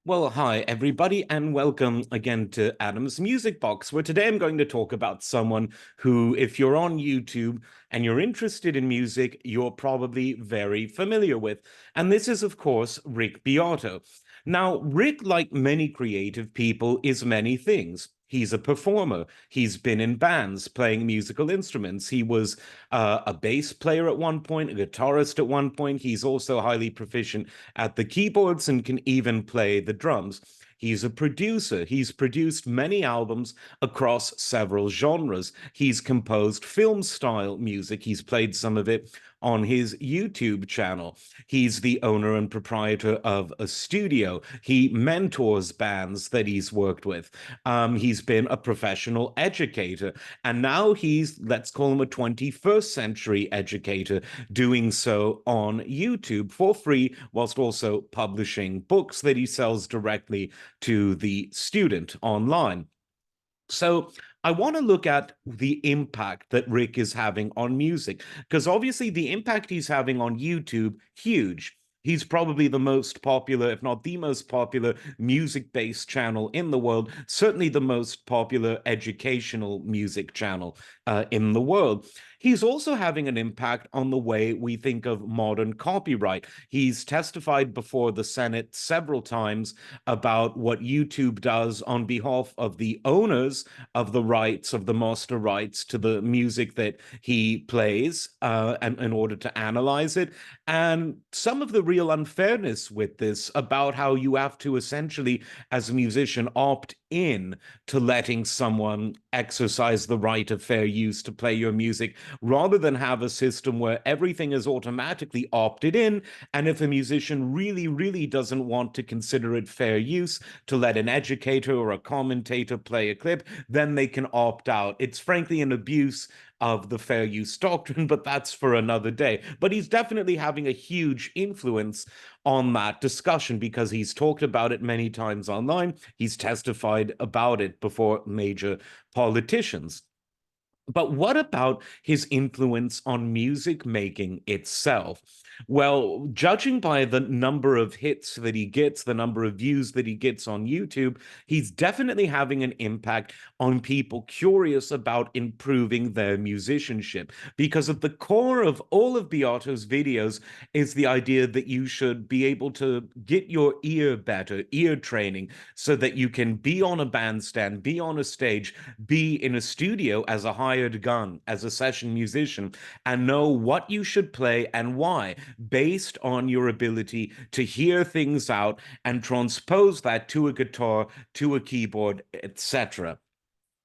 Well, hi, everybody, and welcome again to Adam's Music Box, where today I'm going to talk about someone who, if you're on YouTube and you're interested in music, you're probably very familiar with. And this is, of course, Rick Beato. Now, Rick, like many creative people, is many things. He's a performer. He's been in bands playing musical instruments. He was a bass player at one point, a guitarist at one point. He's also highly proficient at the keyboards and can even play the drums. He's a producer. He's produced many albums across several genres. He's composed film style music. He's played some of it on his YouTube channel. He's the owner and proprietor of a studio. He mentors bands that he's worked with. He's been a professional educator. And now he's, let's call him a 21st century educator, doing so on YouTube for free, whilst also publishing books that he sells directly to the student online. So I want to look at the impact that Rick is having on music, because obviously the impact he's having on YouTube, huge. He's probably the most popular, if not the most popular, music-based channel in the world, certainly the most popular educational music channel in the world. He's also having an impact on the way we think of modern copyright. He's testified before the Senate several times about what YouTube does on behalf of the owners of the rights, of the master rights to the music that he plays, and in order to analyze it, and some of the real unfairness with this about how you have to essentially, as a musician, opt in to letting someone exercise the right of fair use to play your music, rather than have a system where everything is automatically opted in. And if a musician really, really doesn't want to consider it fair use to let an educator or a commentator play a clip, then they can opt out. It's frankly an abuse of the fair use doctrine, but that's for another day. But he's definitely having a huge influence on that discussion because he's talked about it many times online. He's testified about it before major politicians. But what about his influence on music making itself? Well, judging by the number of hits that he gets, the number of views that he gets on YouTube, he's definitely having an impact on people curious about improving their musicianship. Because at the core of all of Beato's videos is the idea that you should be able to get your ear better, ear training, so that you can be on a bandstand, be on a stage, be in a studio as a hired gun, as a session musician, and know what you should play and why, based on your ability to hear things out and transpose that to a guitar, to a keyboard, etc.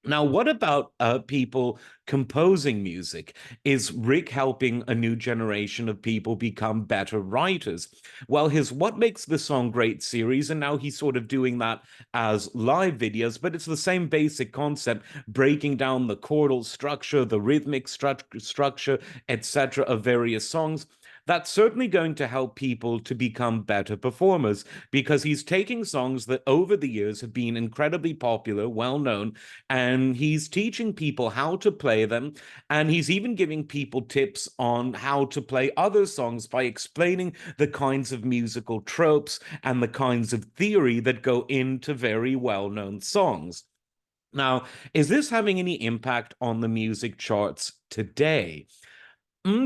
Now, what about people composing music? Is Rick helping a new generation of people become better writers? Well, his What Makes the Song Great series, and now he's sort of doing that as live videos, but it's the same basic concept, breaking down the chordal structure, the rhythmic structure, etc., of various songs. That's certainly going to help people to become better performers because he's taking songs that over the years have been incredibly popular, well known, and he's teaching people how to play them. And he's even giving people tips on how to play other songs by explaining the kinds of musical tropes and the kinds of theory that go into very well known songs. Now, is this having any impact on the music charts today?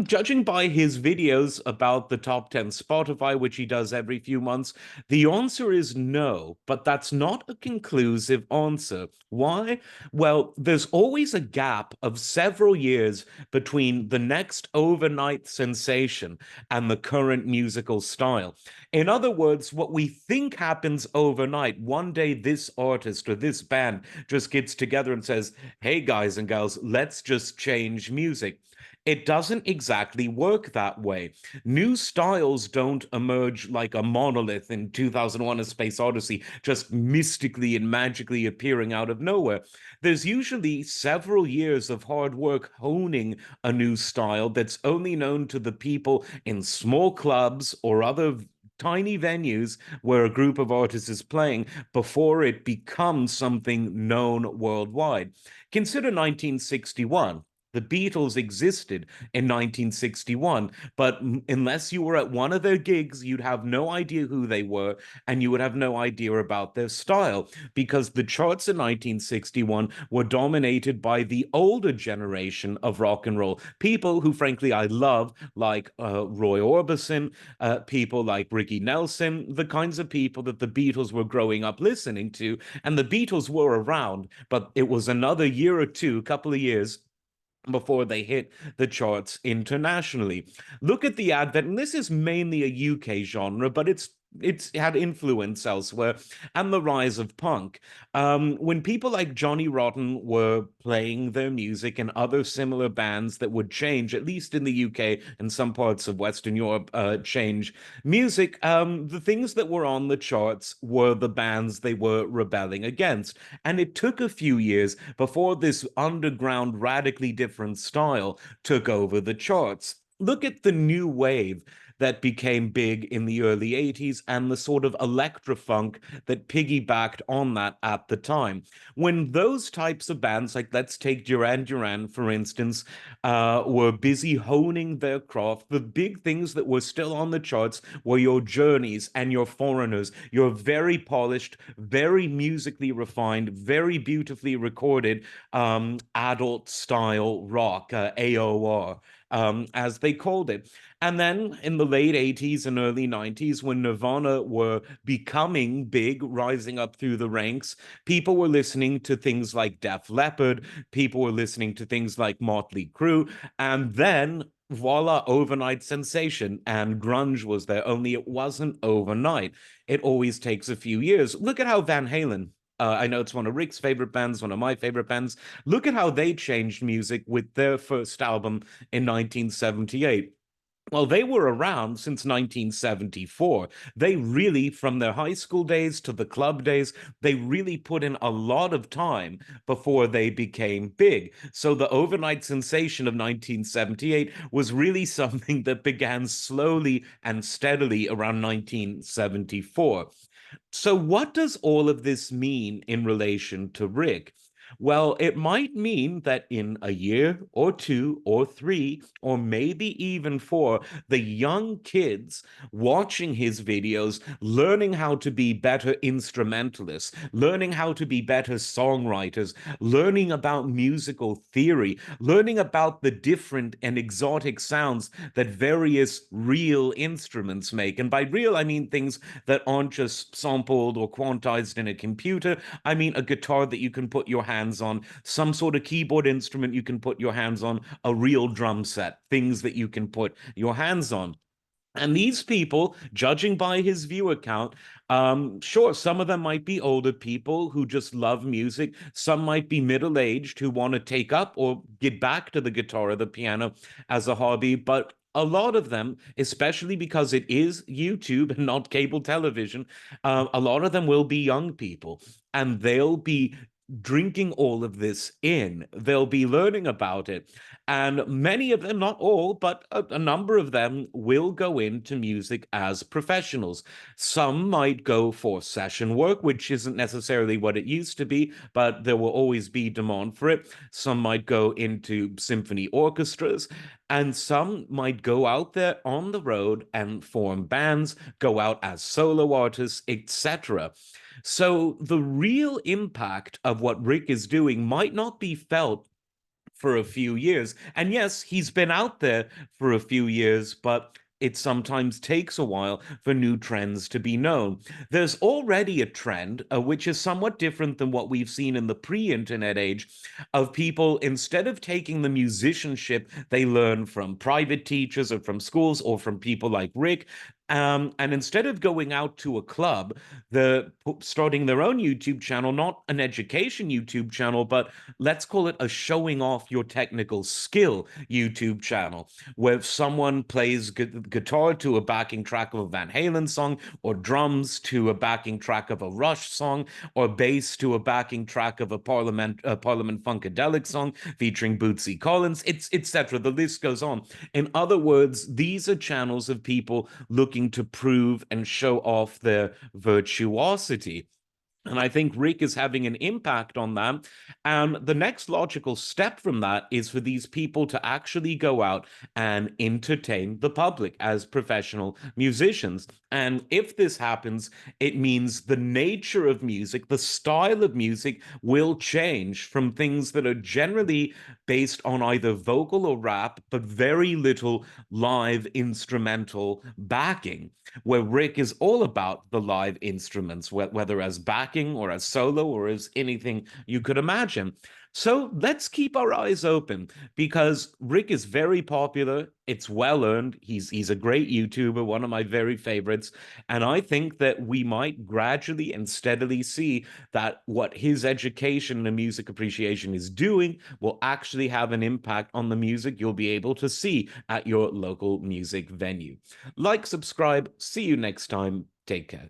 Judging by his videos about the top 10 Spotify, which he does every few months, the answer is no, but that's not a conclusive answer. Why? Well, there's always a gap of several years between the next overnight sensation and the current musical style. In other words, what we think happens overnight, one day this artist or this band just gets together and says, hey, guys and girls, let's just change music. It doesn't exactly work that way. New styles don't emerge like a monolith in 2001: A Space Odyssey, just mystically and magically appearing out of nowhere. There's usually several years of hard work honing a new style that's only known to the people in small clubs or other tiny venues where a group of artists is playing before it becomes something known worldwide. Consider 1961. The Beatles existed in 1961, but unless you were at one of their gigs, you'd have no idea who they were, and you would have no idea about their style, because the charts in 1961 were dominated by the older generation of rock and roll. People who, frankly, I love, like Roy Orbison, people like Ricky Nelson, the kinds of people that the Beatles were growing up listening to. And the Beatles were around, but it was another year or two, a couple of years before they hit the charts internationally. Look at the advent, and this is mainly a UK genre, but it's had influence elsewhere, and the rise of punk. When people like Johnny Rotten were playing their music and other similar bands that would change, at least in the UK and some parts of Western Europe, change music, the things that were on the charts were the bands they were rebelling against. And it took a few years before this underground, radically different style took over the charts. Look at the new wave that became big in the early 80s and the sort of electro-funk that piggybacked on that at the time. When those types of bands, like let's take Duran Duran, for instance, were busy honing their craft, the big things that were still on the charts were your Journeys and your Foreigners, your very polished, very musically refined, very beautifully recorded adult style rock, AOR. As they called it. And then in the late 80s and early 90s, when Nirvana were becoming big, rising up through the ranks, people were listening to things like Def Leppard, people were listening to things like Motley Crue, and then voila, overnight sensation. And grunge was there, only it wasn't overnight. It always takes a few years. Look at how Van Halen. I know it's one of Rick's favorite bands, one of my favorite bands. Look at how they changed music with their first album in 1978. Well, they were around since 1974. They really, from their high school days to the club days, they really put in a lot of time before they became big. So the overnight sensation of 1978 was really something that began slowly and steadily around 1974. So, what does all of this mean in relation to Rick? Well, it might mean that in a year or two or three, or maybe even four, the young kids watching his videos, learning how to be better instrumentalists, learning how to be better songwriters, learning about musical theory, learning about the different and exotic sounds that various real instruments make. And by real, I mean things that aren't just sampled or quantized in a computer. I mean a guitar that you can put your hands on, some sort of keyboard instrument you can put your hands on, a real drum set, things that you can put your hands on. And these people, judging by his viewer count, sure, some of them might be older people who just love music. Some might be middle aged who want to take up or get back to the guitar or the piano as a hobby. But a lot of them, especially because it is YouTube and not cable television, a lot of them will be young people and they'll be drinking all of this in. They'll be learning about it. And many of them, not all, but a number of them will go into music as professionals. Some might go for session work, which isn't necessarily what it used to be, but there will always be demand for it. Some might go into symphony orchestras, and some might go out there on the road and form bands, go out as solo artists, etc. So the real impact of what Rick is doing might not be felt for a few years. And yes, he's been out there for a few years, but it sometimes takes a while for new trends to be known. There's already a trend, which is somewhat different than what we've seen in the pre internet age, of people, instead of taking the musicianship they learn from private teachers or from schools or from people like Rick, and instead of going out to a club, they're starting their own YouTube channel, not an education YouTube channel, but let's call it a showing off your technical skill YouTube channel, where someone plays guitar to a backing track of a Van Halen song, or drums to a backing track of a Rush song, or bass to a backing track of a Parliament Funkadelic song featuring Bootsy Collins, it's etc. The list goes on. In other words, these are channels of people looking to prove and show off their virtuosity. And I think Rick is having an impact on that. And the next logical step from that is for these people to actually go out and entertain the public as professional musicians. And if this happens, it means the nature of music, the style of music will change from things that are generally based on either vocal or rap, but very little live instrumental backing, where Rick is all about the live instruments, whether as backing or as solo or as anything you could imagine. So let's keep our eyes open because Rick is very popular. It's well earned. He's a great YouTuber, one of my very favorites. And I think that we might gradually and steadily see that what his education and music appreciation is doing will actually have an impact on the music you'll be able to see at your local music venue. Like, subscribe. See you next time. Take care.